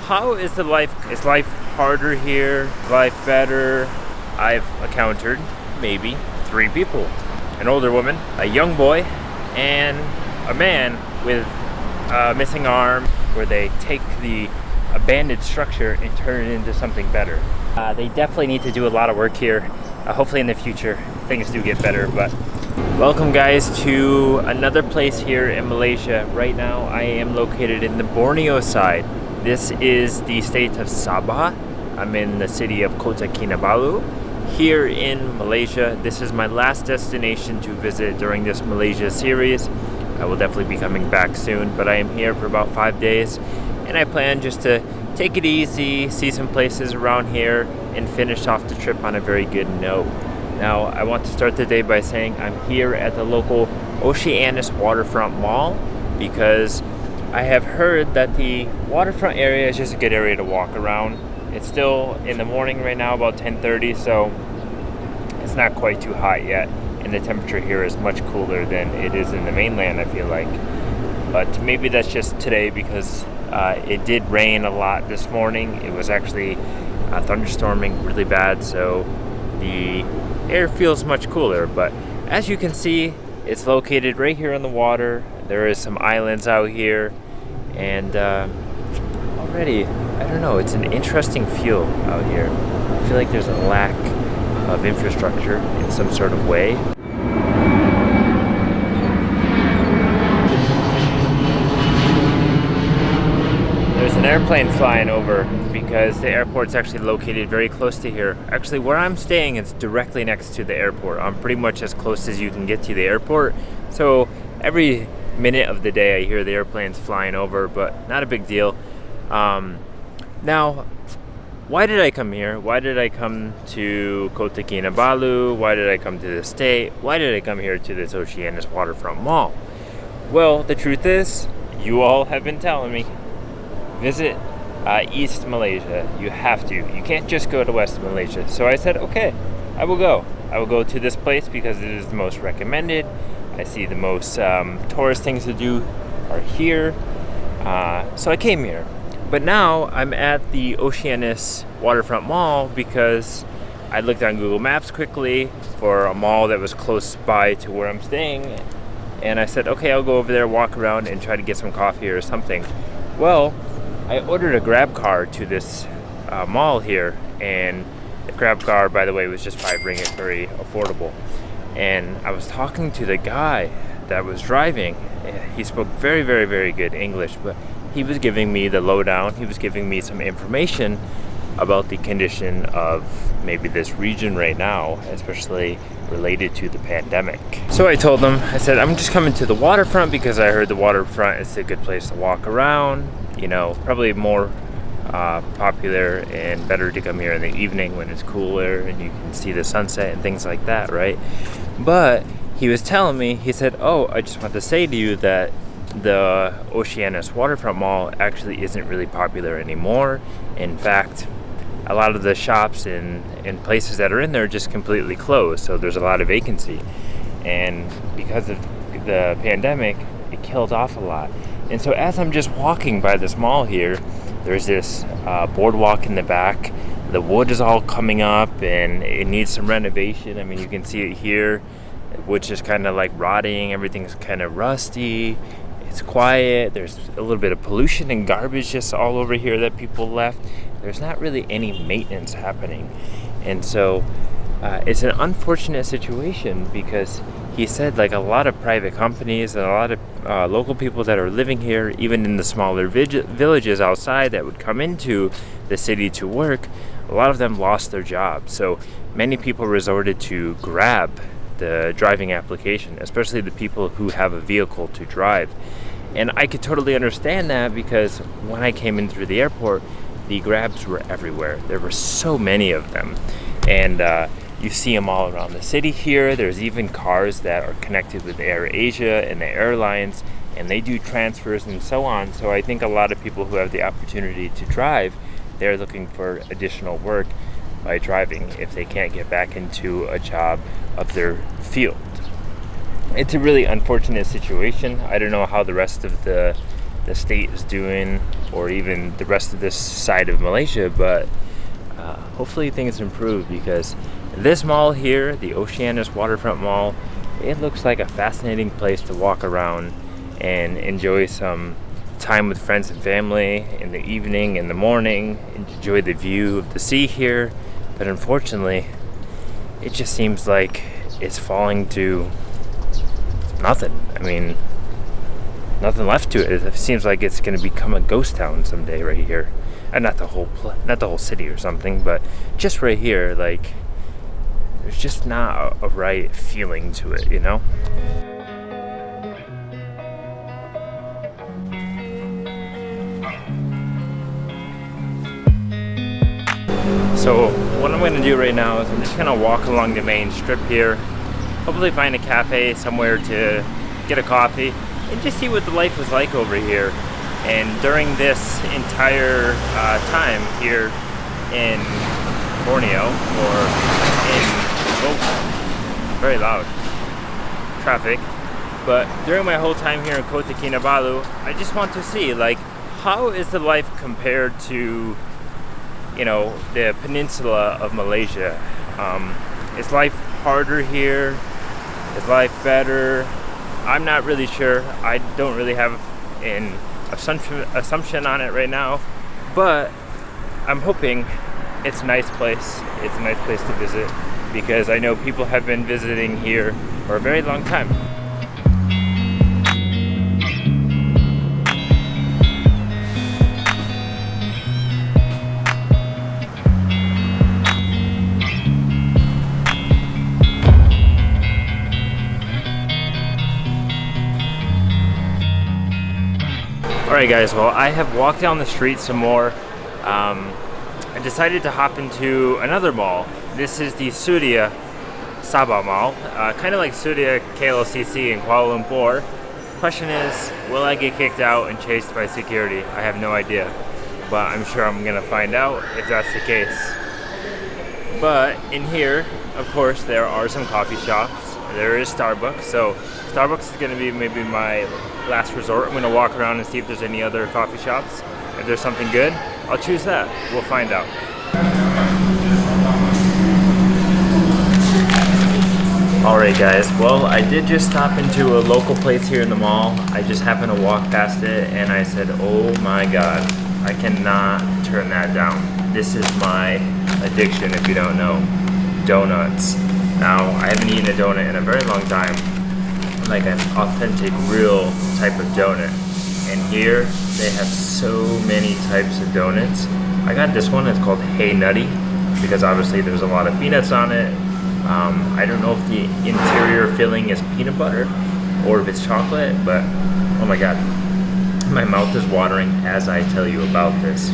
how is the life? Is life harder here? Life better? I've encountered maybe 3 people. An older woman, a young boy, and a man with a missing arm, where they take the abandoned structure and turn it into something better. They definitely need to do a lot of work here. Hopefully in the future things do get better. But welcome guys to another place here in Malaysia. Right now I am located in the Borneo side. This is the state of Sabah. I'm in the city of Kota Kinabalu here in Malaysia. This is my last destination to visit during this Malaysia series. I will definitely be coming back soon, but I am here for about 5 days, and I plan just to take it easy, see some places around here, and finish off the trip on a very good note. Now, I want to start the day by saying I'm here at the local Oceanus Waterfront Mall because I have heard that the waterfront area is just a good area to walk around. It's still in the morning right now, about 10:30, so it's not quite too hot yet, and the temperature here is much cooler than it is in the mainland, I feel like. But maybe that's just today because it did rain a lot this morning. It was actually thunderstorming really bad, so the air feels much cooler. But as you can see, it's located right here on the water. There is some islands out here, and already, I don't know, it's an interesting feel out here. I feel like there's a lack of infrastructure in some sort of way. There's an airplane flying over because the airport's actually located very close to here. Actually, where I'm staying is directly next to the airport. I'm pretty much as close as you can get to the airport. So every minute of the day I hear the airplanes flying over, but not a big deal. Now, why did I come here? Why did I come to Kota Kinabalu? Why did I come to the state? Why did I come here to this Oceanus Waterfront Mall? Well, the truth is, you all have been telling me, visit East Malaysia. You have to. You can't just go to West Malaysia. So I said, okay, I will go. I will go to this place because it is the most recommended. I see the most tourist things to do are here. So I came here. But now I'm at the Oceanus Waterfront Mall because I looked on Google Maps quickly for a mall that was close by to where I'm staying. And I said, okay, I'll go over there, walk around, and try to get some coffee or something. Well, I ordered a grab car to this mall here. And the grab car, by the way, was just 5 ringgit, very affordable. And I was talking to the guy that was driving. He spoke very, very, very good English, but he was giving me the lowdown. He was giving me some information about the condition of maybe this region right now, especially related to the pandemic. So I told him, I said, I'm just coming to the waterfront because I heard the waterfront is a good place to walk around. You know, probably more popular and better to come here in the evening when it's cooler and you can see the sunset and things like that, right? But he was telling me, he said, oh, I just want to say to you that the Oceanus Waterfront Mall actually isn't really popular anymore. In fact, a lot of the shops and places that are in there are just completely closed, so there's a lot of vacancy. And because of the pandemic, it killed off a lot. And so as I'm just walking by this mall here, there's this boardwalk in the back. The wood is all coming up and it needs some renovation. I mean, you can see it here. Wood's just kind of like rotting. Everything's kind of rusty. It's quiet. There's a little bit of pollution and garbage just all over here that people left. There's not really any maintenance happening. And so it's an unfortunate situation because he said like a lot of private companies and a lot of local people that are living here, even in the smaller villages outside that would come into the city to work, a lot of them lost their jobs. So many people resorted to Grab, the driving application, especially the people who have a vehicle to drive. And I could totally understand that because when I came in through the airport, the Grabs were everywhere. There were so many of them. And you see them all around the city here. There's even cars that are connected with Air Asia and the airlines, and they do transfers and so on. So I think a lot of people who have the opportunity to drive, they're looking for additional work by driving if they can't get back into a job of their field. It's a really unfortunate situation. I don't know how the rest of the state is doing or even the rest of this side of Malaysia, but hopefully things improve, because this mall here, the Oceanus Waterfront Mall, it looks like a fascinating place to walk around and enjoy some time with friends and family in the evening, in the morning, enjoy the view of the sea here. But unfortunately, it just seems like it's falling to nothing. I mean, nothing left to it. It seems like it's going to become a ghost town someday right here. And not the whole city or something, but just right here, like, there's just not a right feeling to it, you know? So what I'm going to do right now is I'm just going to walk along the main strip here, hopefully find a cafe somewhere to get a coffee and just see what the life is like over here. And during this entire time here in Borneo, or in, oh, very loud traffic, but during my whole time here in Kota Kinabalu, I just want to see, like, how is the life compared to, you know, the peninsula of Malaysia? Is life harder here? Is life better? I'm not really sure. I don't really have an assumption on it right now, but I'm hoping it's a nice place. It's a nice place to visit, because I know people have been visiting here for a very long time. Alright guys, well, I have walked down the street some more. I decided to hop into another mall. This is the Suria Sabah Mall, kind of like Suria KLCC in Kuala Lumpur. Question is, will I get kicked out and chased by security? I have no idea, but I'm sure I'm gonna find out if that's the case. But in here, of course, there are some coffee shops. There is Starbucks, so Starbucks is gonna be maybe my last resort. I'm gonna walk around and see if there's any other coffee shops. If there's something good, I'll choose that. We'll find out. Alright guys, well, I did just stop into a local place here in the mall. I just happened to walk past it and I said, oh my god, I cannot turn that down. This is my addiction, if you don't know. Donuts. Now, I haven't eaten a donut in a very long time. Like an authentic, real type of donut. And here, they have so many types of donuts. I got this one, it's called Hey Nutty, because obviously there's a lot of peanuts on it. I don't know if the interior filling is peanut butter or if it's chocolate, but oh my god, my mouth is watering as I tell you about this.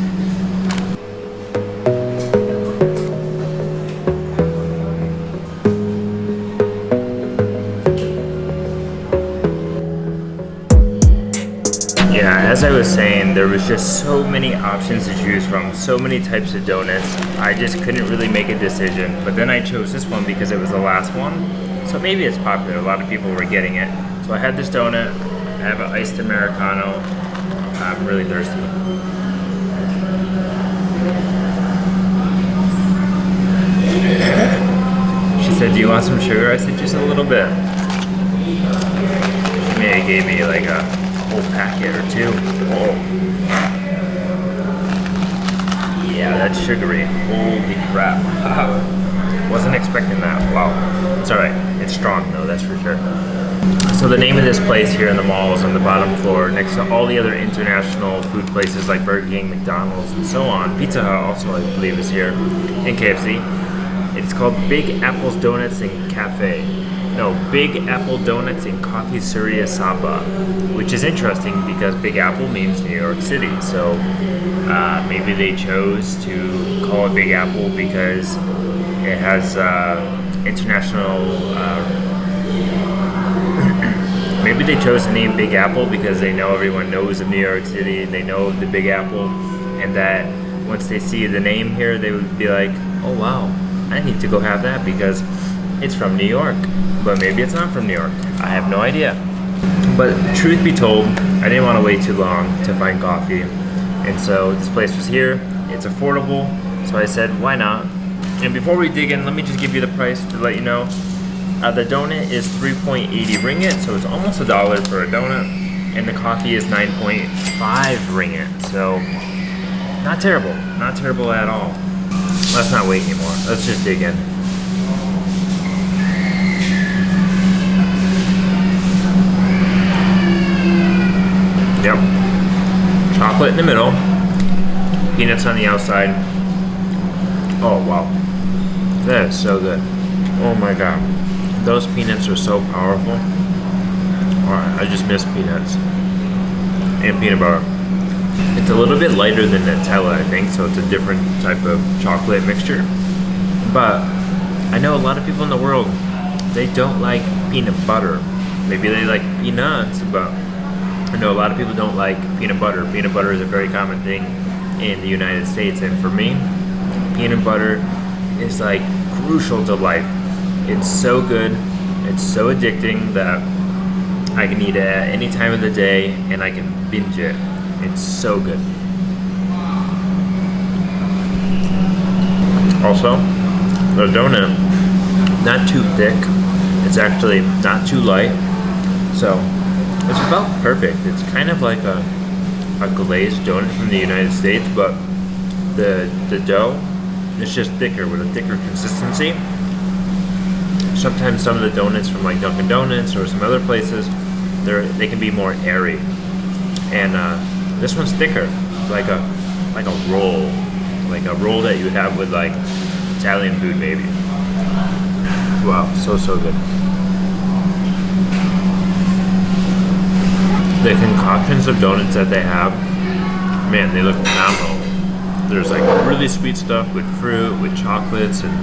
Yeah, as I was saying, there was just so many options to choose from, so many types of donuts. I just couldn't really make a decision, but then I chose this one because it was the last one. So maybe it's popular, a lot of people were getting it. So I had this donut, I have an iced Americano. I'm really thirsty. She said, do you want some sugar? I said, just a little bit. She maybe gave me like a whole packet or two. Oh. Yeah, that's sugary. Holy crap. Wasn't expecting that. Wow. It's alright. It's strong though, that's for sure. So the name of this place here in the mall is on the bottom floor next to all the other international food places like Burger King, McDonald's, and so on. Pizza Hut also, I believe, is here, and KFC. It's called Big Apple's Donuts and Cafe. No, Big Apple Donuts and Coffee Suria Sabah, which is interesting because Big Apple means New York City. So maybe they chose to call it Big Apple because it has international. Maybe they chose the name Big Apple because they know everyone knows of New York City. They know of the Big Apple, and that once they see the name here, they would be like, "Oh wow, I need to go have that because it's from New York." But maybe it's not from New York. I have no idea. But truth be told, I didn't want to wait too long to find coffee. And so this place was here. It's affordable, so I said, why not? And before we dig in, let me just give you the price to let you know. The donut is 3.80 ringgit, so it's almost $1 for a donut. And the coffee is 9.5 ringgit, so not terrible at all. Let's not wait anymore. Let's just dig in. Yep. Chocolate in the middle. Peanuts on the outside. Oh, wow. That is so good. Oh my god. Those peanuts are so powerful. I just miss peanuts. And peanut butter. It's a little bit lighter than Nutella, I think, so it's a different type of chocolate mixture. But I know a lot of people in the world, they don't like peanut butter. Maybe they like peanuts, but I know a lot of people don't like peanut butter. Peanut butter is a very common thing in the United States, and for me, peanut butter is like crucial to life. It's so good, it's so addicting that I can eat it at any time of the day and I can binge it. It's so good. Also, the donut, not too thick. It's actually not too light. So, it's about perfect. It's kind of like a glazed donut from the United States, but the dough is just thicker with a thicker consistency. Sometimes some of the donuts from like Dunkin' Donuts or some other places, they can be more airy. And this one's thicker, like a roll that you would have with like Italian food maybe. Wow, so good. The concoctions of donuts that they have, man, they look phenomenal. There's like really sweet stuff with fruit, with chocolates, and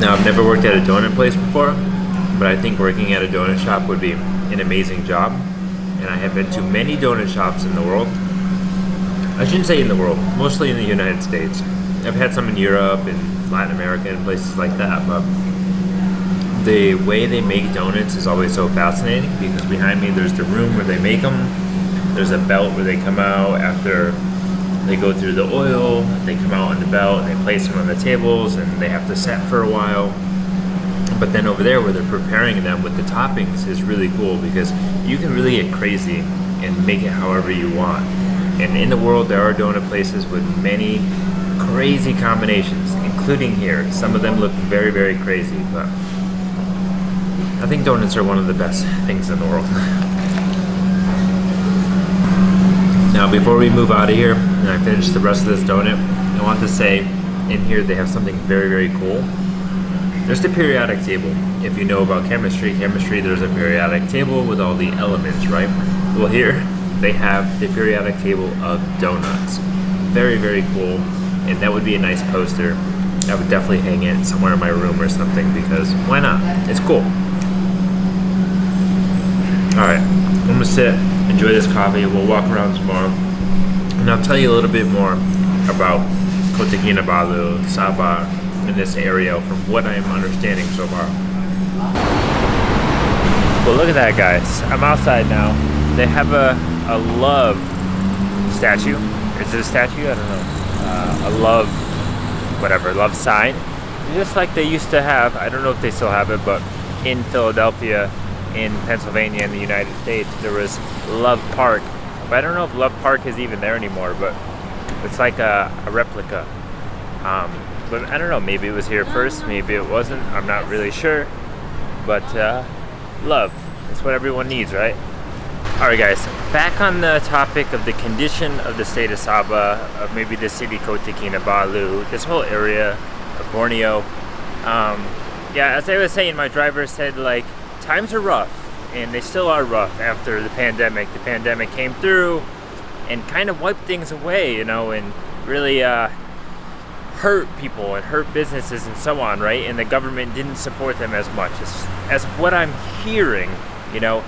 now I've never worked at a donut place before, but I think working at a donut shop would be an amazing job. And I have been to many donut shops in the world. I shouldn't say in the world, mostly in the United States. I've had some in Europe and Latin America and places like that, but the way they make donuts is always so fascinating because behind me there's the room where they make them. There's a belt where they come out after they go through the oil. They come out on the belt and they place them on the tables and they have to set for a while. But then over there where they're preparing them with the toppings is really cool because you can really get crazy and make it however you want. And in the world there are donut places with many crazy combinations, including here. Some of them look very, very crazy, but I think donuts are one of the best things in the world. Now before we move out of here and I finish the rest of this donut, I want to say in here they have something very, very cool. There's the periodic table. If you know about chemistry, there's a periodic table with all the elements, right? Well here, they have the periodic table of donuts. Very, very cool. And that would be a nice poster. I would definitely hang it somewhere in my room or something because why not? It's cool. Alright, I'm gonna sit, enjoy this coffee, we'll walk around some more, and I'll tell you a little bit more about Kota Kinabalu, Sabah, in this area from what I'm understanding so far. Well, look at that, guys. I'm outside now. They have a love statue. Is it a statue? I don't know. A love, whatever, love sign. Just like they used to have, I don't know if they still have it, but in Philadelphia, in Pennsylvania, in the United States, there was Love Park. But I don't know if Love Park is even there anymore, but it's like a replica. But I don't know, maybe it was here first, maybe it wasn't, I'm not really sure. But love, it's what everyone needs, right? Alright guys, back on the topic of the condition of the state of Sabah, of maybe the city Kota Kinabalu, this whole area of Borneo. Yeah, as I was saying, my driver said like, times are rough, and they still are rough after the pandemic. The pandemic came through and kind of wiped things away, you know, and really hurt people and hurt businesses and so on, right? And the government didn't support them as much as what I'm hearing, you know.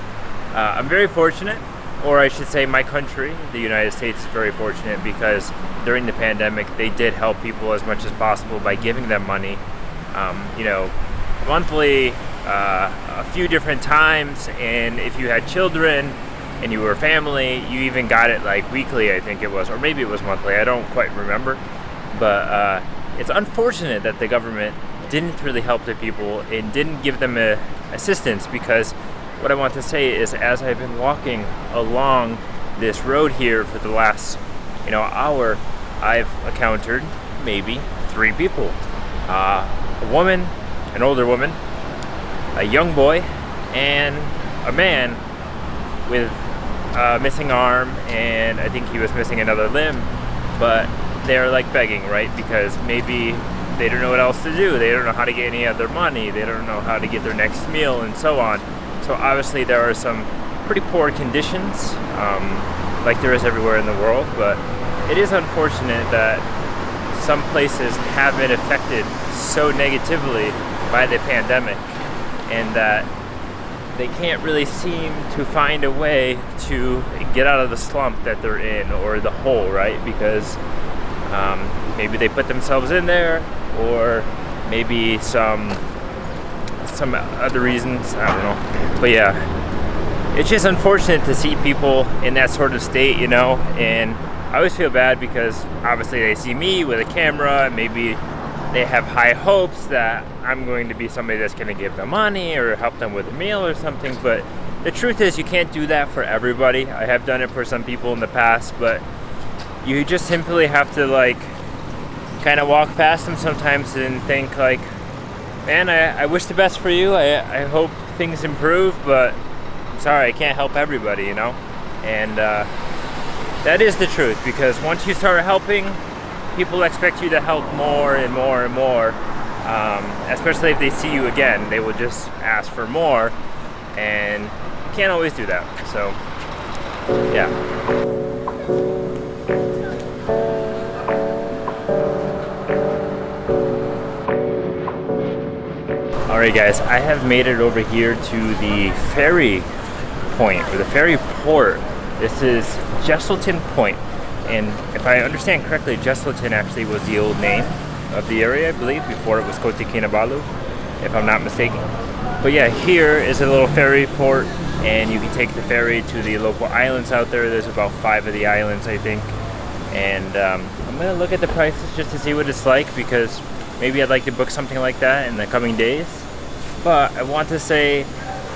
I'm very fortunate, or I should say my country, the United States, is very fortunate because during the pandemic they did help people as much as possible by giving them money, you know, monthly, a few different times, and if you had children, and you were family, you even got it like weekly, I think it was, or maybe it was monthly, I don't quite remember. But it's unfortunate that the government didn't really help the people and didn't give them assistance, because what I want to say is, as I've been walking along this road here for the last hour, I've encountered maybe 3 people. A woman, an older woman, a young boy, and a man with a missing arm, and I think he was missing another limb, but they're like begging, right? Because maybe they don't know what else to do. They don't know how to get any other money. They don't know how to get their next meal and so on. So obviously there are some pretty poor conditions, like there is everywhere in the world, but it is unfortunate that some places have been affected so negatively by the pandemic, and that they can't really seem to find a way to get out of the slump that they're in, or the hole, right? Because maybe they put themselves in there, or maybe some other reasons, I don't know. But yeah, it's just unfortunate to see people in that sort of state, and I always feel bad because obviously they see me with a camera, and maybe they have high hopes that I'm going to be somebody that's going to give them money or help them with a meal or something. But the truth is, you can't do that for everybody. I have done it for some people in the past, but you just simply have to kind of walk past them sometimes and think like, man, I wish the best for you. I hope things improve, but I'm sorry, I can't help everybody, And that is the truth, because once you start helping, people expect you to help more and more and more. Especially if they see you again, they will just ask for more, and you can't always do that. So, yeah. Alright guys, I have made it over here to the ferry point, or the ferry port. This is Jesselton Point, and if I understand correctly, Jesselton actually was the old name of the area, I believe, before it was Kota Kinabalu, if I'm not mistaken. But yeah, here is a little ferry port, and you can take the ferry to the local islands out there. There's about 5 of the islands, I think. And I'm gonna look at the prices just to see what it's like, because maybe I'd like to book something like that in the coming days. But I want to say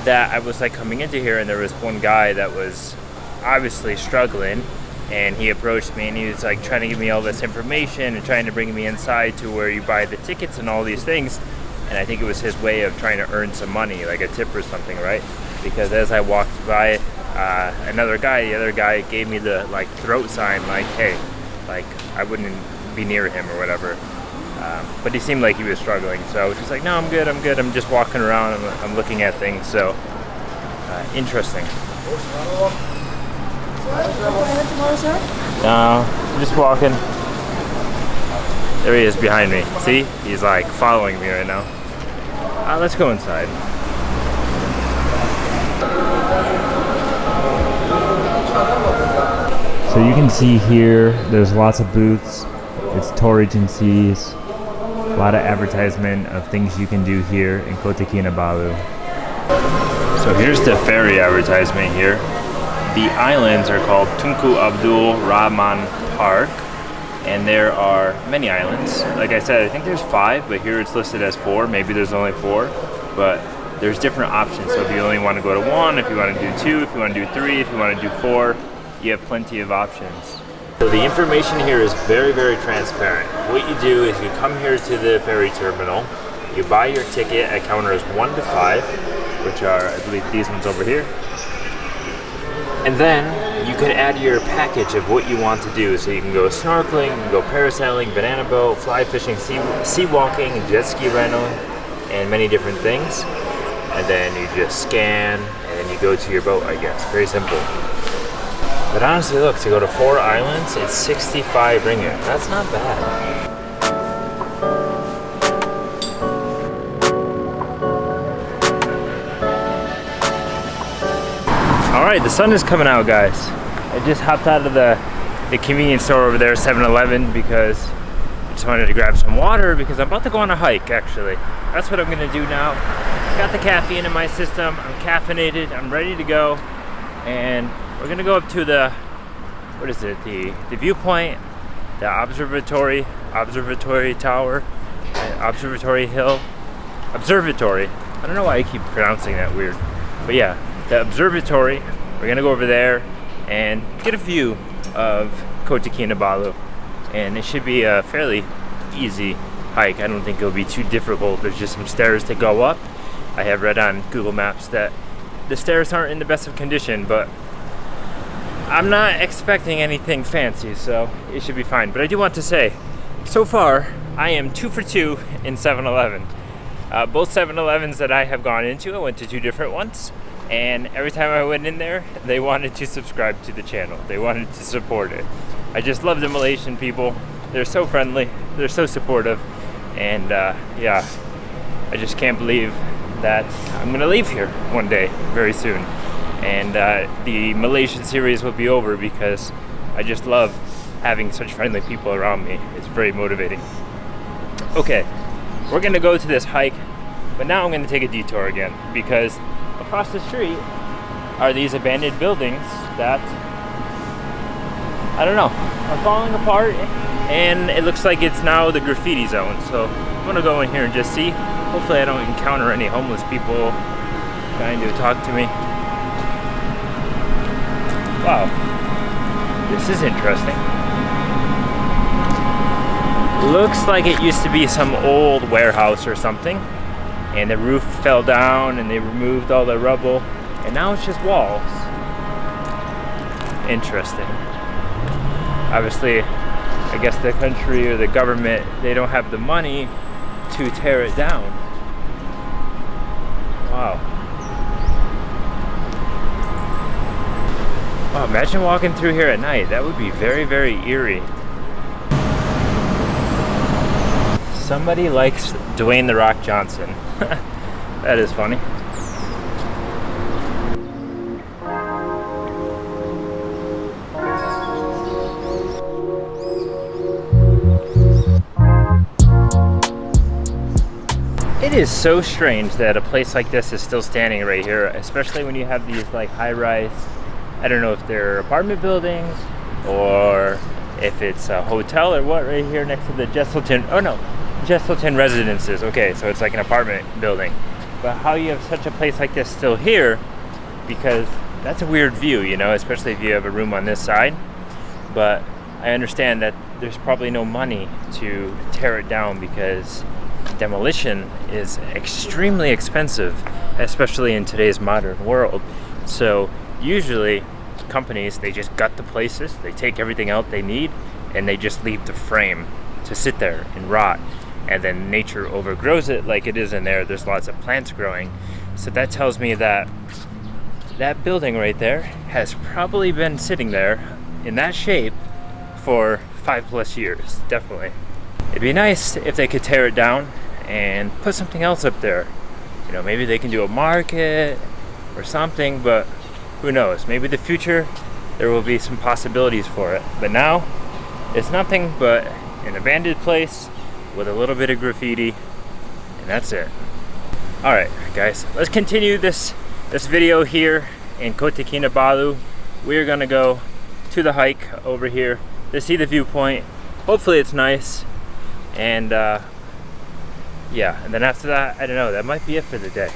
that I was coming into here, and there was one guy that was obviously struggling, and he approached me, and he was trying to give me all this information and trying to bring me inside to where you buy the tickets and all these things. And I think it was his way of trying to earn some money, like a tip or something, right? Because as I walked by, the other guy gave me the throat sign, hey, I wouldn't be near him or whatever. But he seemed like he was struggling, so I was just no, I'm good, I'm just walking around, I'm looking at things. So interesting. No, I'm just walking. There he is behind me. See? He's following me right now. Let's go inside. So you can see here, there's lots of booths. It's tour agencies. A lot of advertisement of things you can do here in Kota Kinabalu. So here's the ferry advertisement here. The islands are called Tunku Abdul Rahman Park, and there are many islands. Like I said, I think there's 5, but here it's listed as 4. Maybe there's only 4, but there's different options. So if you only want to go to 1, if you want to do 2, if you want to do 3, if you want to do 4, you have plenty of options. So the information here is very, very transparent. What you do is you come here to the ferry terminal, you buy your ticket at counters 1 to 5, which are, I believe, these ones over here. And then you can add your package of what you want to do. So you can go snorkeling, you can go parasailing, banana boat, fly fishing, sea walking, jet ski rental, and many different things. And then you just scan, and then you go to your boat, I guess. Very simple. But honestly, look, to go to 4 islands, it's 65 ringgit. That's not bad. Alright, the sun is coming out, guys. I just hopped out of the convenience store over there, 7-Eleven, because I just wanted to grab some water, because I'm about to go on a hike, actually. That's what I'm going to do now. Got the caffeine in my system, I'm caffeinated, I'm ready to go, and we're gonna go up to the, what is it, the viewpoint, the observatory tower, observatory hill, observatory. I don't know why I keep pronouncing that weird, but yeah, the observatory. We're gonna go over there and get a view of Kota Kinabalu, and it should be a fairly easy hike. I don't think it'll be too difficult. There's just some stairs to go up. I have read on Google Maps that the stairs aren't in the best of condition, but I'm not expecting anything fancy, so it should be fine. But I do want to say, so far, I am 2 for 2 in 7-Eleven. Both 7-Elevens that I have gone into, I went to 2 different ones, and every time I went in there, they wanted to subscribe to the channel. They wanted to support it. I just love the Malaysian people. They're so friendly, they're so supportive, and yeah, I just can't believe that I'm gonna leave here one day, very soon. And the Malaysian series will be over because I just love having such friendly people around me. It's very motivating. Okay, we're gonna go to this hike, but now I'm gonna take a detour again because across the street are these abandoned buildings that, I don't know, are falling apart, and it looks like it's now the graffiti zone. So I'm gonna go in here and just see. Hopefully I don't encounter any homeless people trying to talk to me. Wow, this is interesting. Looks like it used to be some old warehouse or something, and the roof fell down and they removed all the rubble, and now it's just walls. Interesting. Obviously, I guess the country or the government, they don't have the money to tear it down. Wow. Wow, imagine walking through here at night. That would be very, very eerie. Somebody likes Dwayne "The Rock" Johnson. That is funny. It is so strange that a place like this is still standing right here, especially when you have these like high-rise, I don't know if they're apartment buildings or if it's a hotel or what, right here next to the Jesselton, oh no, Jesselton residences. Okay, so it's like an apartment building. But how you have such a place like this still here, because that's a weird view, you know, especially if you have a room on this side. But I understand that there's probably no money to tear it down because demolition is extremely expensive, especially in today's modern world. So usually companies, they just gut the places, they take everything out they need, and they just leave the frame to sit there and rot, and then nature overgrows it like it is in there. There's lots of plants growing. So that tells me that that building right there has probably been sitting there in that shape for 5+ years, definitely. It'd be nice if they could tear it down and put something else up there. You know, maybe they can do a market or something, but who knows? Maybe in the future there will be some possibilities for it. But now it's nothing but an abandoned place with a little bit of graffiti, and that's it. All right, guys, let's continue this video here in Kota Kinabalu. We're gonna go to the hike over here to see the viewpoint. Hopefully it's nice, and yeah, and then after that, I don't know, that might be it for the day.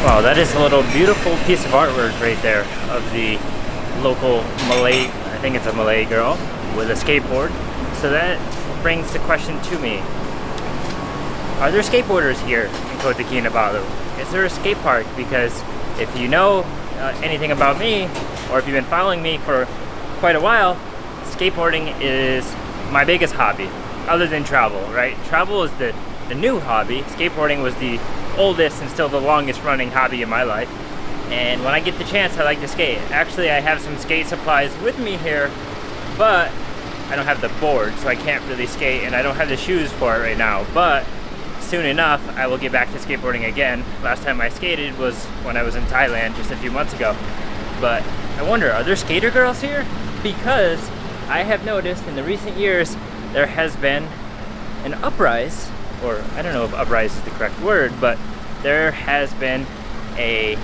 Wow, that is a little beautiful piece of artwork right there of the local Malay, I think it's a Malay girl with a skateboard. So that brings the question to me. Are there skateboarders here in Kota Kinabalu? Is there a skate park? Because if you know anything about me, or if you've been following me for quite a while, skateboarding is my biggest hobby, other than travel, right? Travel is the new hobby. Skateboarding was the oldest and still the longest running hobby in my life. And when I get the chance, I like to skate. Actually, I have some skate supplies with me here, but I don't have the board, so I can't really skate, and I don't have the shoes for it right now. But soon enough, I will get back to skateboarding again. Last time I skated was when I was in Thailand just a few months ago. But I wonder, are there skater girls here? Because I have noticed in the recent years, there has been an uprise, or I don't know if uprise is the correct word, but there has been a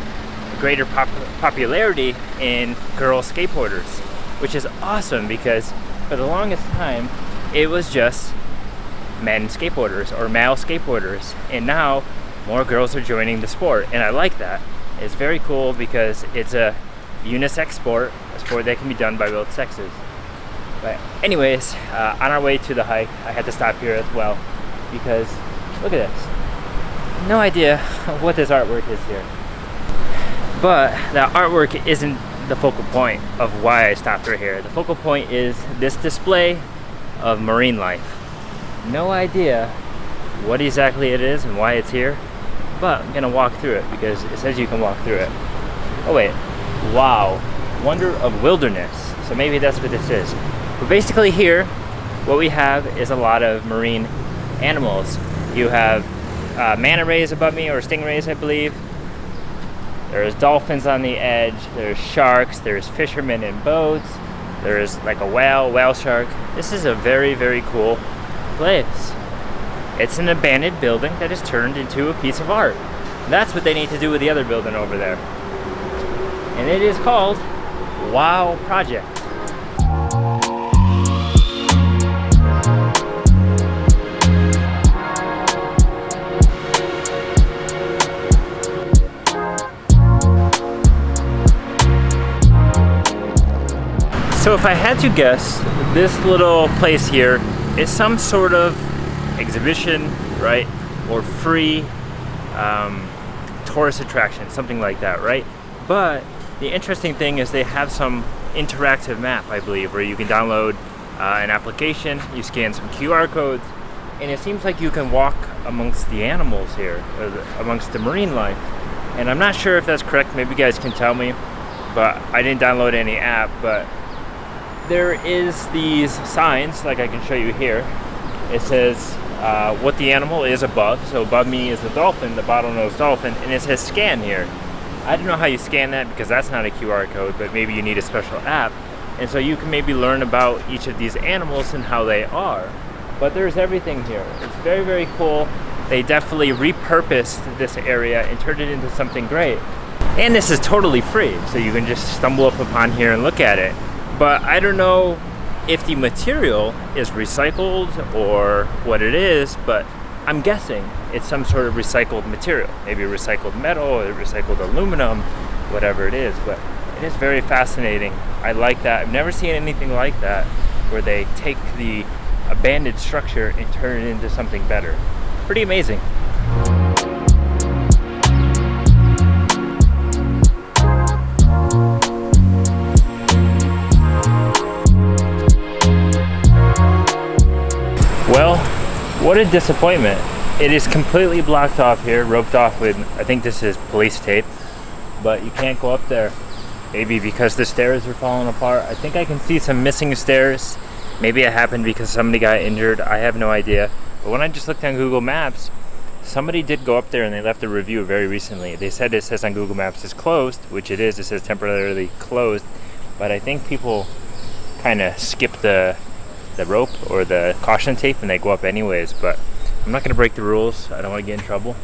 greater popularity in girl skateboarders, which is awesome because for the longest time it was just men skateboarders or male skateboarders, and now more girls are joining the sport, and I like that. It's very cool because it's a unisex sport, a sport that can be done by both sexes. But anyways, on our way to the hike, I had to stop here as well because look at this. No idea what this artwork is here. But the artwork isn't the focal point of why I stopped right here. The focal point is this display of marine life. No idea what exactly it is and why it's here, but I'm gonna walk through it because it says you can walk through it. Oh wait, wow, wonder of wilderness. So maybe that's what this is. But basically here, what we have is a lot of marine animals. You have manta rays above me, or stingrays I believe. There's dolphins on the edge, there's sharks, there's fishermen in boats, there's like a whale shark. This is a very, very cool place. It's an abandoned building that is turned into a piece of art. That's what they need to do with the other building over there. And it is called Wow Project. So if I had to guess, this little place here is some sort of exhibition, right? Or free tourist attraction, something like that, right? But the interesting thing is they have some interactive map, I believe, where you can download an application, you scan some QR codes, and it seems like you can walk amongst the animals here, or amongst the marine life. And I'm not sure if that's correct, maybe you guys can tell me, but I didn't download any app. But there is these signs, like I can show you here. It says what the animal is above. So above me is the dolphin, the bottlenose dolphin, and it says scan here. I don't know how you scan that because that's not a QR code, but maybe you need a special app. And so you can maybe learn about each of these animals and how they are. But there's everything here. It's very, very cool. They definitely repurposed this area and turned it into something great. And this is totally free, so you can just stumble up upon here and look at it. But I don't know if the material is recycled or what it is, but I'm guessing it's some sort of recycled material. Maybe recycled metal or recycled aluminum, whatever it is. But it is very fascinating. I like that. I've never seen anything like that, where they take the abandoned structure and turn it into something better. Pretty amazing. Well, what a disappointment. It is completely blocked off here, roped off with, I think this is police tape, but you can't go up there. Maybe because the stairs are falling apart. I think I can see some missing stairs. Maybe it happened because somebody got injured. I have no idea. But when I just looked on Google Maps, somebody did go up there and they left a review very recently. They said it says on Google Maps it's closed, which it is. It says temporarily closed. But I think people kind of skip the rope or the caution tape and they go up anyways. But I'm not going to break the rules. I don't want to get in trouble.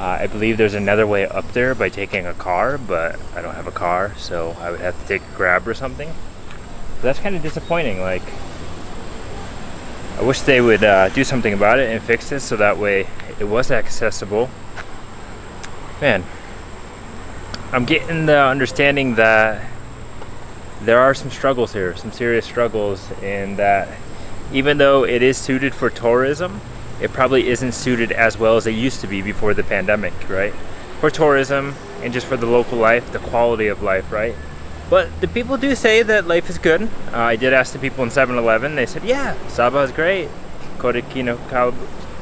I believe there's another way up there by taking a car, but I don't have a car, so I would have to take a Grab or something. But that's kind of disappointing. Like, I wish they would do something about it and fix it so that way it was accessible. Man, I'm getting the understanding that there are some struggles here, some serious struggles, and that even though it is suited for tourism, it probably isn't suited as well as it used to be before the pandemic, right? For tourism and just for the local life, the quality of life, right? But the people do say that life is good. I did ask the people in 7-Eleven. They said, yeah, Sabah is great. Kota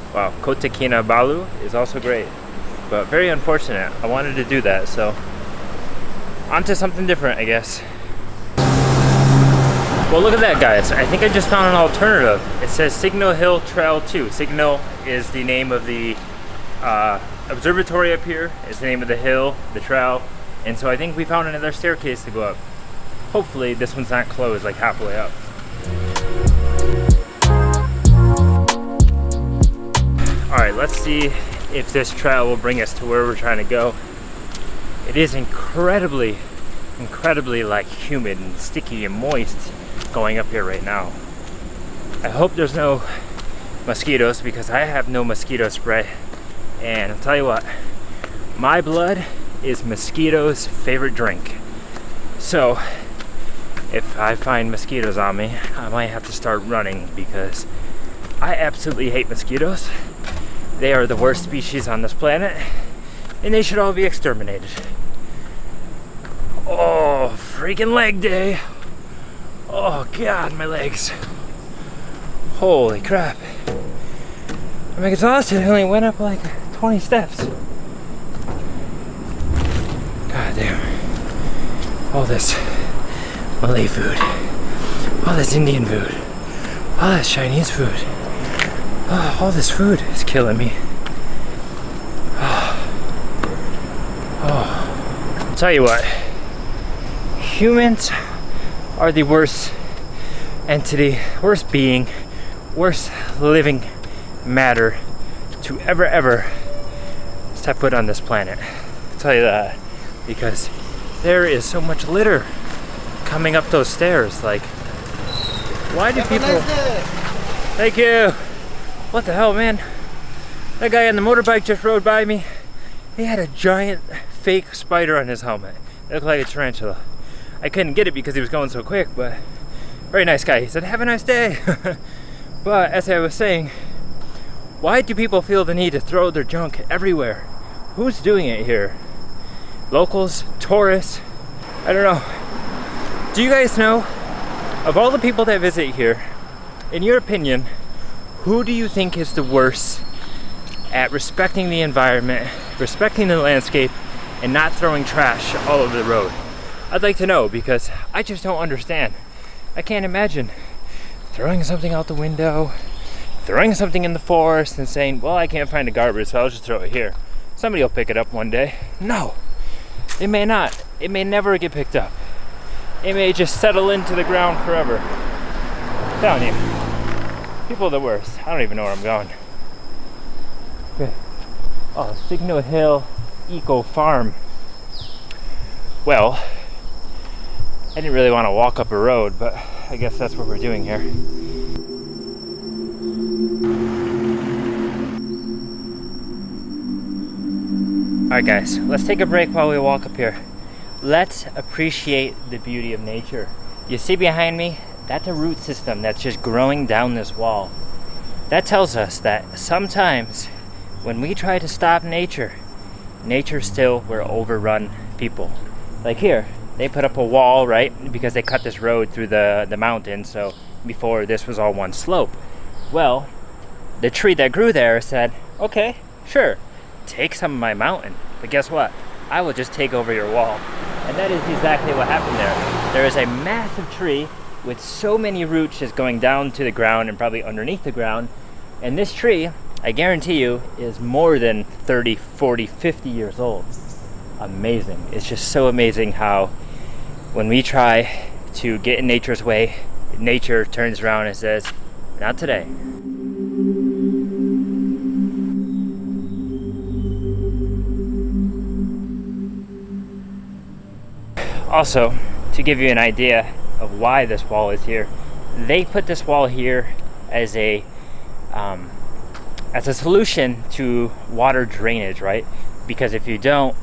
Kinabalu is also great. But very unfortunate. I wanted to do that, so on to something different, I guess. Well, look at that, guys. I think I just found an alternative. It says Signa Hill Trail 2. Signa is the name of the observatory up here. It's the name of the hill, the trail. And so I think we found another staircase to go up. Hopefully this one's not closed like halfway up. All right, let's see if this trail will bring us to where we're trying to go. It is incredibly like humid and sticky and moist going up here right now. I hope there's no mosquitoes because I have no mosquito spray. And I'll tell you what, my blood is mosquitoes' favorite drink. So if I find mosquitoes on me, I might have to start running because I absolutely hate mosquitoes. They are the worst species on this planet and they should all be exterminated. Oh, freaking leg day. Oh God, my legs. Holy crap. I'm exhausted. I only went up like 20 steps. God damn. All this Malay food. All this Indian food. All this Chinese food. Oh, all this food is killing me. Oh. I'll tell you what. Humans are the worst entity, worst being, worst living matter to ever step foot on this planet. I'll tell you that because there is so much litter coming up those stairs. Like, why do people... Thank you. What the hell, man? That guy on the motorbike just rode by me. He had a giant fake spider on his helmet. It looked like a tarantula. I couldn't get it because he was going so quick, but very nice guy. He said, have a nice day. But as I was saying, why do people feel the need to throw their junk everywhere? Who's doing it here? Locals? Tourists? I don't know. Do you guys know, of all the people that visit here, in your opinion, who do you think is the worst at respecting the environment, respecting the landscape, and not throwing trash all over the road? I'd like to know because I just don't understand. I can't imagine throwing something out the window, throwing something in the forest and saying, well, I can't find the garbage, so I'll just throw it here. Somebody will pick it up one day. No, it may not. It may never get picked up. It may just settle into the ground forever. I'm telling you, people are the worst. I don't even know where I'm going. Okay. Oh, Signa Hill Eco Farm. Well, I didn't really want to walk up a road, but I guess that's what we're doing here. Alright guys, let's take a break while we walk up here. Let's appreciate the beauty of nature. You see behind me? That's a root system that's just growing down this wall. That tells us that sometimes when we try to stop nature, nature still will overrun people. Like here, they put up a wall, right? Because they cut this road through the mountain, so before this was all one slope. Well, the tree that grew there said, okay, sure, take some of my mountain, but guess what? I will just take over your wall. And that is exactly what happened there. There is a massive tree with so many roots just going down to the ground and probably underneath the ground. And this tree, I guarantee you, is more than 30, 40, 50 years old. Amazing. It's just so amazing how when we try to get in nature's way, nature turns around and says, not today. Also, to give you an idea of why this wall is here, they put this wall here as a solution to water drainage, right? Because if you don't,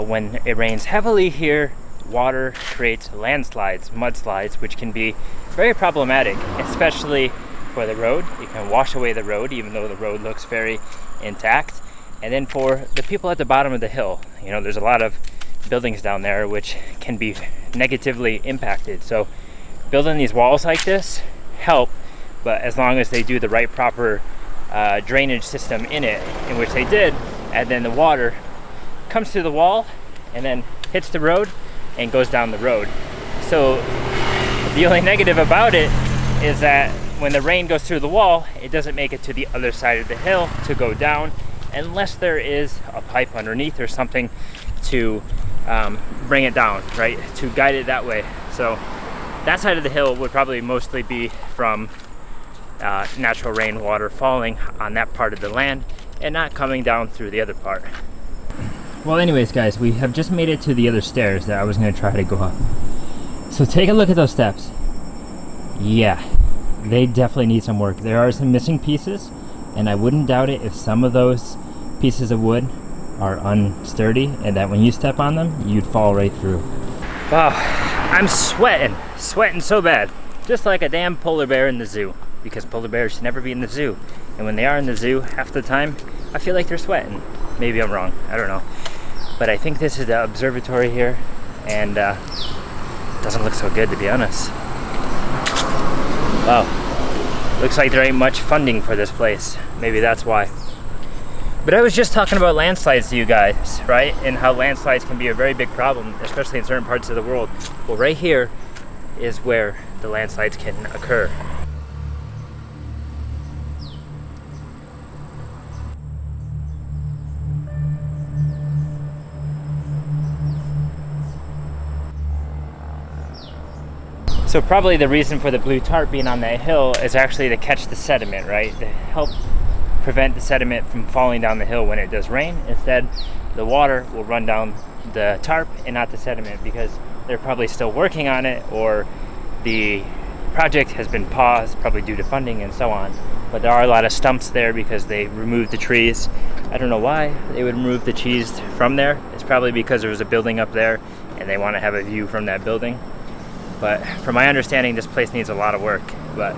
when it rains heavily here, water creates landslides, mudslides, which can be very problematic, especially for the road. It can wash away the road, even though the road looks very intact. And then for the people at the bottom of the hill, you know, there's a lot of buildings down there which can be negatively impacted. So building these walls like this help, but as long as they do the right proper drainage system in it, in which they did, and then the water comes through the wall and then hits the road and goes down the road. So the only negative about it is that when the rain goes through the wall, it doesn't make it to the other side of the hill to go down unless there is a pipe underneath or something to bring it down, right? To guide it that way. So that side of the hill would probably mostly be from natural rainwater falling on that part of the land. and not coming down through the other part. Well, anyways, guys, we have just made it to the other stairs that I was going to try to go up. So take a look at those steps. Yeah, they definitely need some work. There are some missing pieces, and I wouldn't doubt it if some of those pieces of wood are unsturdy and that when you step on them, you'd fall right through. Wow, I'm sweating so bad. Just like a damn polar bear in the zoo, because polar bears should never be in the zoo. And when they are in the zoo, half the time, I feel like they're sweating. Maybe I'm wrong, I don't know. But I think this is the observatory here, and it doesn't look so good, to be honest. Wow, looks like there ain't much funding for this place. Maybe that's why. But I was just talking about landslides to you guys, right? And how landslides can be a very big problem, especially in certain parts of the world. Well, right here is where the landslides can occur. So probably the reason for the blue tarp being on that hill is actually to catch the sediment, right? To help prevent the sediment from falling down the hill when it does rain. Instead, the water will run down the tarp and not the sediment, because they're probably still working on it, or the project has been paused, probably due to funding and so on. But there are a lot of stumps there because they removed the trees. I don't know why they would remove the trees from there. It's probably because there was a building up there and they want to have a view from that building. But from my understanding, this place needs a lot of work. But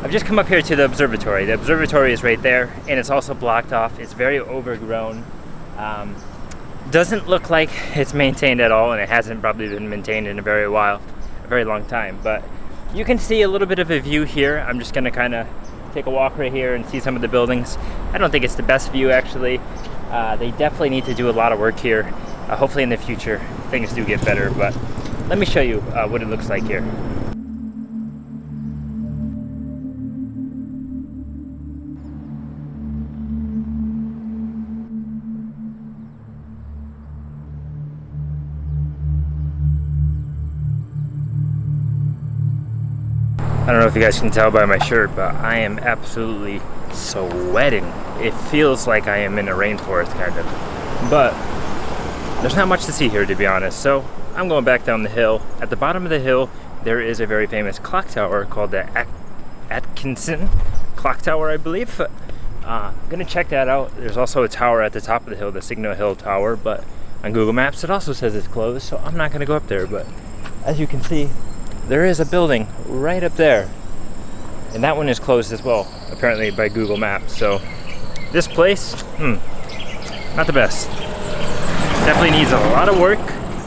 I've just come up here to the observatory. The observatory is right there, and it's also blocked off. It's very overgrown. Doesn't look like it's maintained at all, and it hasn't probably been maintained in a very long time. But you can see a little bit of a view here. I'm just gonna kind of take a walk right here and see some of the buildings. I don't think it's the best view, actually. They definitely need to do a lot of work here. Hopefully in the future, things do get better, but let me show you what it looks like here. I don't know if you guys can tell by my shirt, but I am absolutely sweating. It feels like I am in a rainforest, kind of. But there's not much to see here, to be honest. So I'm going back down the hill. At the bottom of the hill, there is a very famous clock tower called the Atkinson clock tower, I believe. I'm gonna check that out. There's also a tower at the top of the hill, the Signa Hill Tower, but on Google Maps it also says it's closed, so I'm not gonna go up there. But as you can see, there is a building right up there, and that one is closed as well, apparently by Google Maps. So this place, not the best. Definitely needs a lot of work,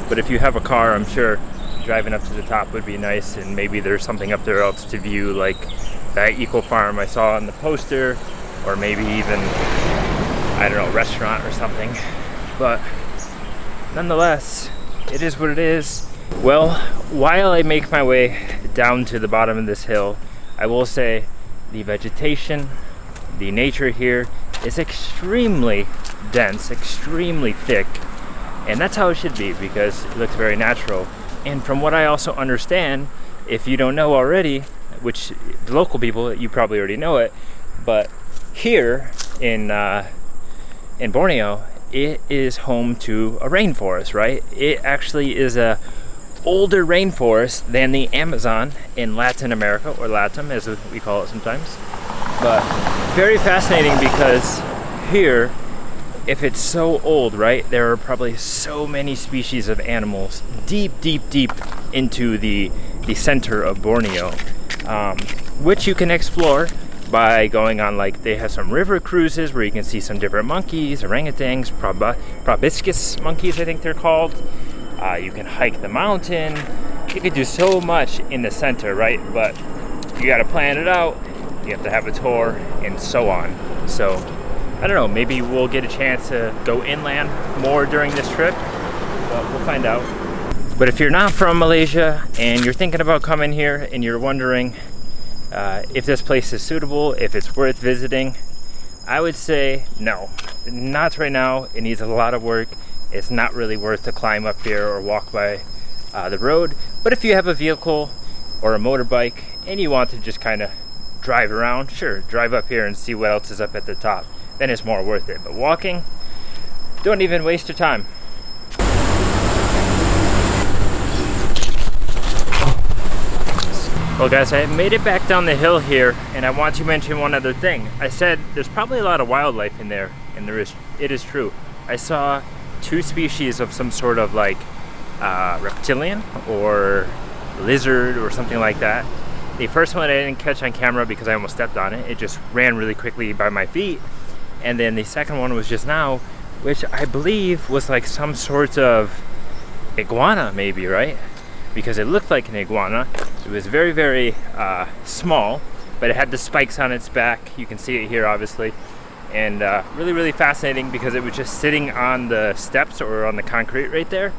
but if you have a car, I'm sure driving up to the top would be nice, and maybe there's something up there else to view, like that eco farm I saw on the poster, or maybe even, I don't know, restaurant or something. But nonetheless, it is what it is. Well, while I make my way down to the bottom of this hill, I will say the vegetation, the nature here is extremely dense, extremely thick, and that's how it should be because it looks very natural. And from what I also understand, if you don't know already, which the local people, you probably already know it, but here in Borneo, it is home to a rainforest, right? It actually is a older rainforest than the Amazon in Latin America, or LATAM as we call it sometimes. But very fascinating because here, if it's so old, right, there are probably so many species of animals deep into the center of Borneo, which you can explore by going on, like, they have some river cruises where you can see some different monkeys, orangutans, proboscis monkeys I think they're called. You can hike the mountain. You can do so much in the center, right? But you got to plan it out. You have to have a tour and so on. So I don't know, maybe we'll get a chance to go inland more during this trip, but we'll find out. But if you're not from Malaysia and you're thinking about coming here and you're wondering if this place is suitable, if it's worth visiting, I would say no, not right now. It needs a lot of work. It's not really worth to climb up here or walk by the road. But if you have a vehicle or a motorbike and you want to just kind of drive around, sure, drive up here and see what else is up at the top. then it's more worth it. But walking, don't even waste your time. Well guys, I made it back down the hill here, and I want to mention one other thing. I said there's probably a lot of wildlife in there, and it is true. I saw 2 species of some sort of like reptilian or lizard or something like that. The first one I didn't catch on camera because I almost stepped on it. It just ran really quickly by my feet. And then the second one was just now, which I believe was like some sort of iguana maybe, right? Because it looked like an iguana. It was very, very small, but it had the spikes on its back. You can see it here, obviously. And really, really fascinating because it was just sitting on the steps or on the concrete right there.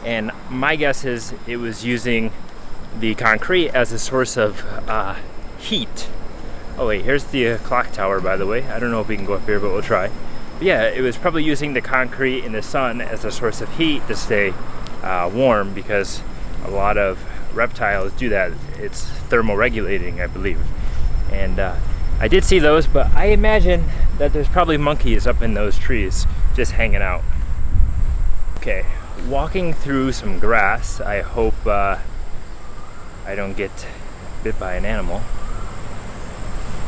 And my guess is it was using the concrete as a source of heat. Oh wait, here's the clock tower, by the way. I don't know if we can go up here, but we'll try. But yeah, it was probably using the concrete in the sun as a source of heat to stay warm, because a lot of reptiles do that. It's thermoregulating, I believe. And I did see those, but I imagine that there's probably monkeys up in those trees just hanging out. Okay, walking through some grass. I hope I don't get bit by an animal.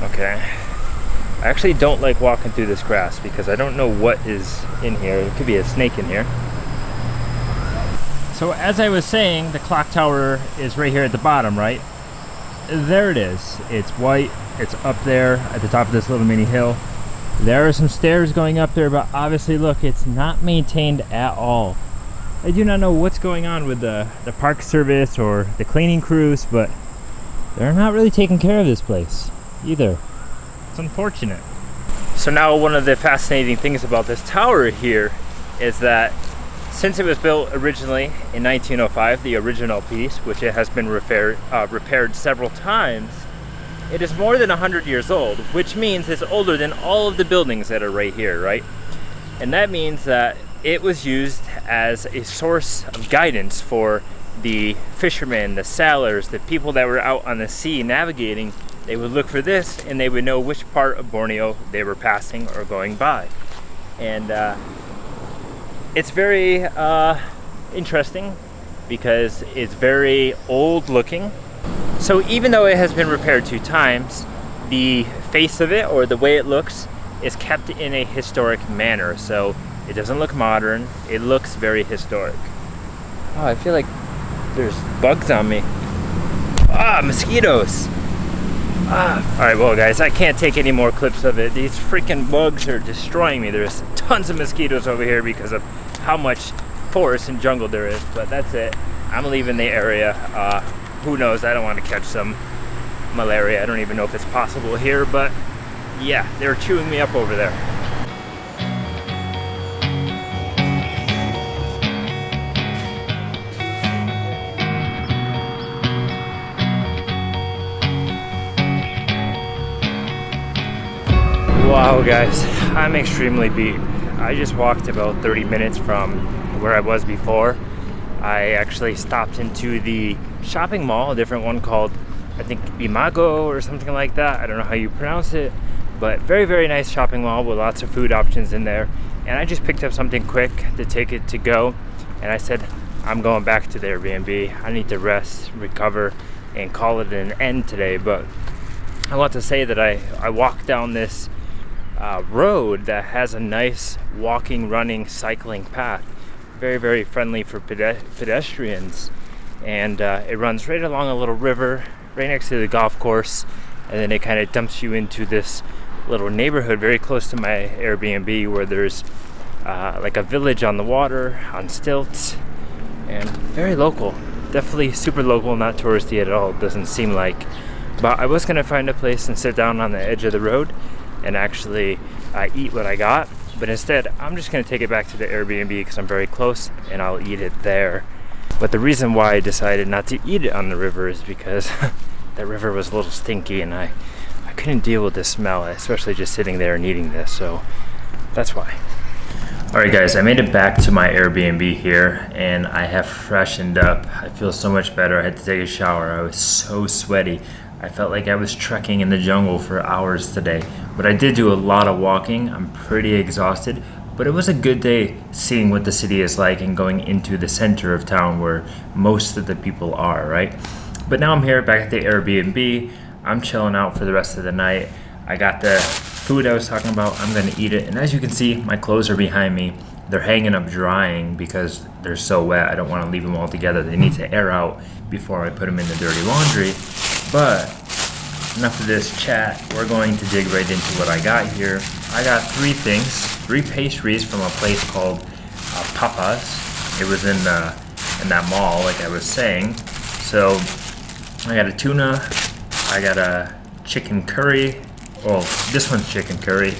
Okay. I actually don't like walking through this grass because I don't know what is in here. There could be a snake in here. So as I was saying, the clock tower is right here at the bottom, right? There it is. It's white. It's up there at the top of this little mini hill. There are some stairs going up there, but obviously look, it's not maintained at all. I do not know what's going on with the park service or the cleaning crews, but they're not really taking care of this place either. It's unfortunate. So now one of the fascinating things about this tower here is that since it was built originally in 1905, the original piece, which it has been repaired several times, it is more than 100 years old, which means it's older than all of the buildings that are right here, right? And that means that it was used as a source of guidance for the fishermen, the sailors, the people that were out on the sea navigating. They would look for this and they would know which part of Borneo they were passing or going by. And it's very interesting because it's very old looking. So even though it has been repaired 2 times, the face of it, or the way it looks, is kept in a historic manner. So it doesn't look modern, it looks very historic. Oh, I feel like there's bugs on me. Ah, mosquitoes. Alright, well guys, I can't take any more clips of it. These freaking bugs are destroying me. There's tons of mosquitoes over here because of how much forest and jungle there is. But that's it. I'm leaving the area. Who knows? I don't want to catch some malaria. I don't even know if it's possible here, but yeah, they're chewing me up over there. Wow guys, I'm extremely beat. I just walked about 30 minutes from where I was before. I actually stopped into the shopping mall, a different one called, I think, Imago or something like that. I don't know how you pronounce it, but very, very nice shopping mall with lots of food options in there. And I just picked up something quick to take it to go. And I said, I'm going back to the Airbnb. I need to rest, recover, and call it an end today. But I want to say that I walked down this road that has a nice walking, running, cycling path. Very, very friendly for pedestrians. And it runs right along a little river, right next to the golf course. And then it kind of dumps you into this little neighborhood very close to my Airbnb, where there's like a village on the water, on stilts, and very local. Definitely super local, not touristy at all, doesn't seem like. But I was gonna find a place and sit down on the edge of the road and actually eat what I got, but instead I'm just gonna take it back to the Airbnb because I'm very close and I'll eat it there. But the reason why I decided not to eat it on the river is because that river was a little stinky and I couldn't deal with the smell, especially just sitting there and eating this, so that's why. Alright guys, I made it back to my Airbnb here and I have freshened up. I feel so much better. I had to take a shower. I was so sweaty. I felt like I was trekking in the jungle for hours today, but I did do a lot of walking. I'm pretty exhausted, but it was a good day seeing what the city is like and going into the center of town where most of the people are, right? But now I'm here back at the Airbnb. I'm chilling out for the rest of the night. I got the food I was talking about. I'm gonna eat it, and as you can see, my clothes are behind me. They're hanging up drying because they're so wet. I don't want to leave them all together. They need to air out before I put them in the dirty laundry. But enough of this chat. We're going to dig right into what I got here. I got three pastries from a place called Papa's. It was in that mall, like I was saying. So I got a tuna. I got a chicken curry. Well, this one's chicken curry,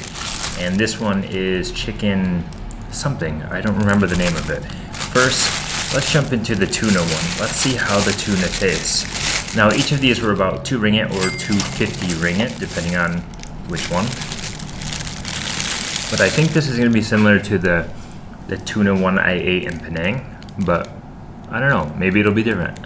and this one is chicken something. I don't remember the name of it. First, let's jump into the tuna one. Let's see how the tuna tastes. Now, each of these were about 2 ringgit or 250 ringgit, depending on which one. But I think this is going to be similar to the tuna one I ate in Penang, but I don't know. Maybe it'll be different.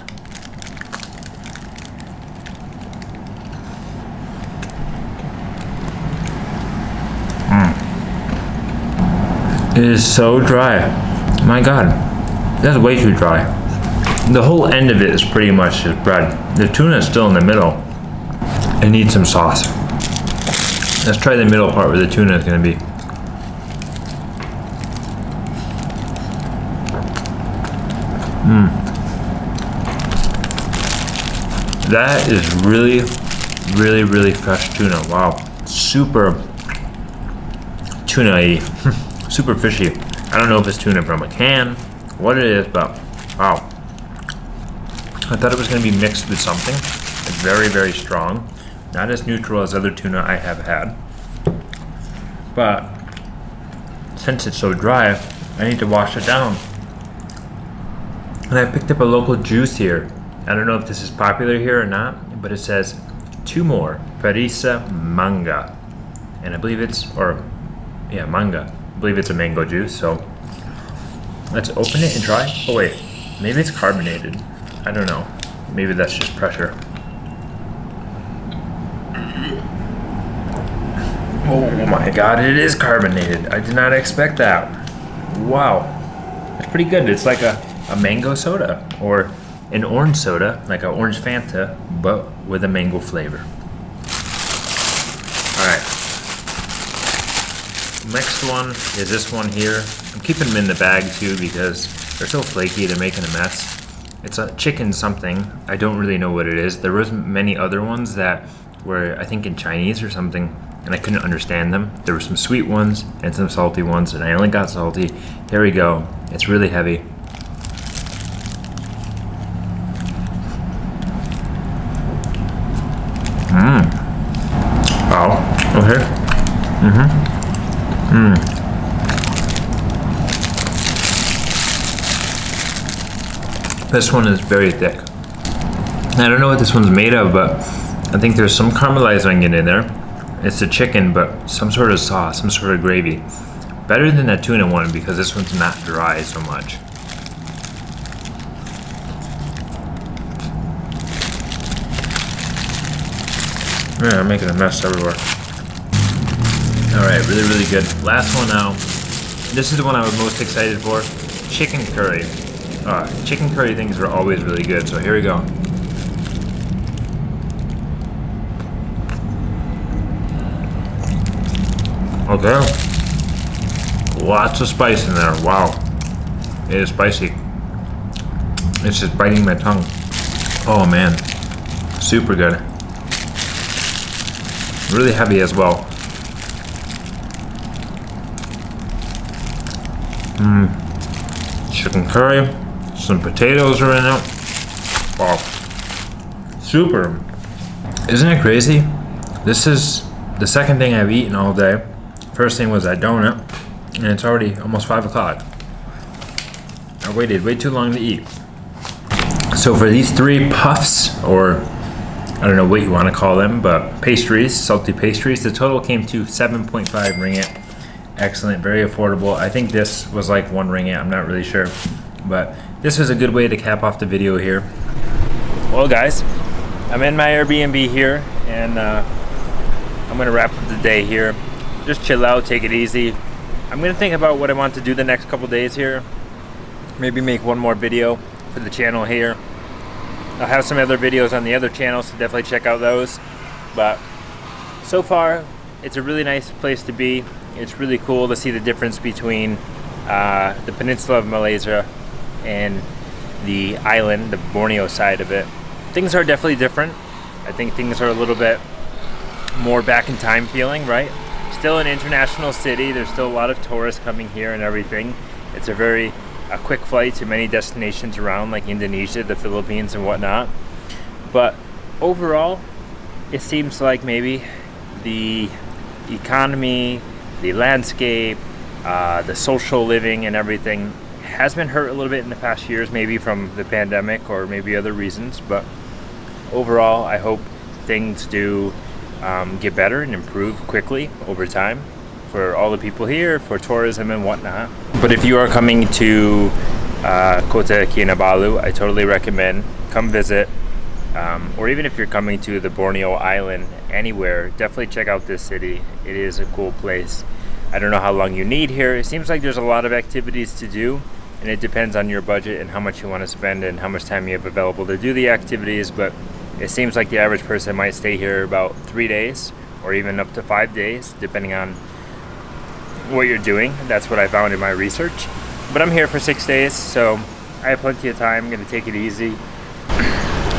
It is so dry. My God, that's way too dry. The whole end of it is pretty much just bread. The tuna is still in the middle. It needs some sauce. Let's try the middle part where the tuna is going to be. That is really, really, really fresh tuna. Wow, super tuna-y. Super fishy. I don't know if it's tuna from a can, what it is, but wow. I thought it was going to be mixed with something. It's very, very strong. Not as neutral as other tuna I have had. But since it's so dry, I need to wash it down. And I picked up a local juice here. I don't know if this is popular here or not, but it says 2 more Perisa manga. And I believe it's, manga. I believe it's a mango juice, so let's open it and try. Oh wait, maybe it's carbonated. I don't know. Maybe that's just pressure. Oh my God, it is carbonated. I did not expect that. Wow, it's pretty good. It's like a mango soda or an orange soda, like an orange Fanta, but with a mango flavor. All right. Next one is this one here. I'm keeping them in the bag too because they're so flaky, they're making a mess. It's a chicken something. I don't really know what it is. There was many other ones that were, I think, in Chinese or something, and I couldn't understand them. There were some sweet ones and some salty ones, and I only got salty. Here we go. It's really heavy. Wow. Okay. This one is very thick. I don't know what this one's made of, but I think there's some caramelized onion in there. It's a chicken, but some sort of sauce, some sort of gravy. Better than that tuna one because this one's not dry so much. Yeah, I'm making a mess everywhere. Alright, really, really good. Last one now. This is the one I was most excited for. Chicken curry. Chicken curry things are always really good, so here we go. Okay. Lots of spice in there. Wow. It is spicy. It's just biting my tongue. Oh man. Super good. Really heavy as well. Chicken curry. Some potatoes are in it. Wow. Super. Isn't it crazy? This is the second thing I've eaten all day. First thing was that donut, and it's already almost 5 o'clock. I waited way too long to eat. So for these 3 puffs, or I don't know what you want to call them, but pastries, salty pastries, the total came to 7.5 ringgit. Excellent, very affordable. I think this was like 1 ringgit, I'm not really sure. But this was a good way to cap off the video here. Well guys, I'm in my Airbnb here, and I'm gonna wrap up the day here. Just chill out, take it easy. I'm gonna think about what I want to do the next couple days here. Maybe make one more video for the channel here. I'll have some other videos on the other channels, so definitely check out those. But so far, it's a really nice place to be. It's really cool to see the difference between the Peninsula of Malaysia and the island, the Borneo side of it. Things are definitely different. I think things are a little bit more back in time feeling, right? Still an international city. There's still a lot of tourists coming here and everything. It's a very quick flight to many destinations around, like Indonesia, the Philippines, and whatnot. But overall, it seems like maybe the economy, the landscape, the social living and everything has been hurt a little bit in the past years, maybe from the pandemic or maybe other reasons. But overall, I hope things do get better and improve quickly over time for all the people here, for tourism and whatnot. But if you are coming to Kota Kinabalu, I totally recommend come visit. Or even if you're coming to the Borneo Island, anywhere, definitely check out this city. It is a cool place. I don't know how long you need here. It seems like there's a lot of activities to do, and it depends on your budget and how much you want to spend and how much time you have available to do the activities. But it seems like the average person might stay here about 3 days or even up to 5 days, depending on what you're doing. That's what I found in my research. But I'm here for 6 days, so I have plenty of time. I'm going to take it easy.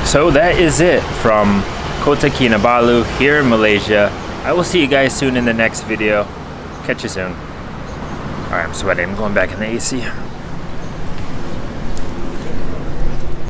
So that is it from Kota Kinabalu here in Malaysia. I will see you guys soon in the next video. Catch you soon. Alright, I'm sweating. I'm going back in the AC.